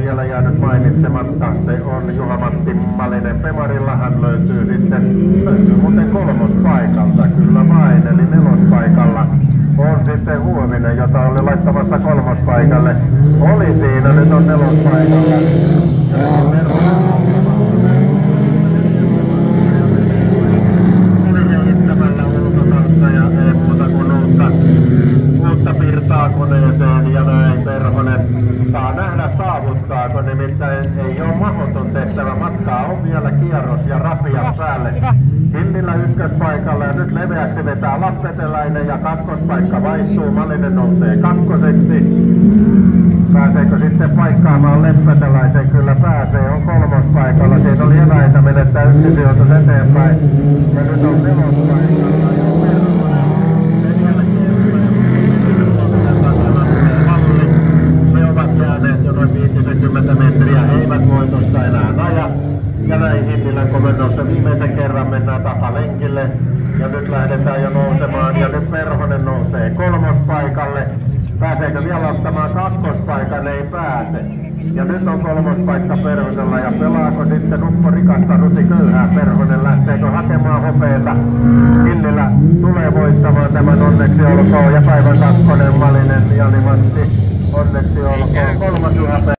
vielä jäänyt mainitsematta, se on Juha-Matti Malinen. Pemarillahan löytyy muuten kolmospaikalta, kyllä vain, eli nelospaikalla on sitten Huovinen, jota oli laittamassa kolmospaikalle. Oli siinä, nyt on nelospaikalla. Ja ei muuta kuin uutta pirtaa koneeseen ja näin Perhonen saa nähdä saavuttaako, nimittäin ei ole mahdoton tehtävä. Matkaa on vielä kierros ja rapiat päälle. Hillillä ykköspaikalla ja nyt leveäksi vetää Lappeteläinen ja kakkospaikka vaihtuu. Malinen nousee kakkoseksi. Pääseekö sitten paikkaamaan Leppäteläisen? Kyllä pääsee, on kolmospaikalla. Siinä oli eväitä menettää yksi sijoitus eteenpäin. Ja nyt on nelospaikalla. Jo noin 50 metriä, he eivät voitosta enää aja. Ja näin Hillilän komennossa viimeisen kerran mennään takalenkille. Ja nyt lähdetään jo nousemaan ja nyt Perhonen nousee kolmospaikalle. Pääseekö vielä ottamaan kakkospaikan? Ei pääse. Ja nyt on kolmospaikka Perhosella ja pelaako sitten Uppo Rikasta Ruti Köyhää Perhonen? Lähteekö hakemaan hopeeta? Hillilä tulee voittamaan tämän, onneksi olkoon. Ja päivän kakkonen Malinen, Jani Matti. Onneksi olkoon. Kolmas Juha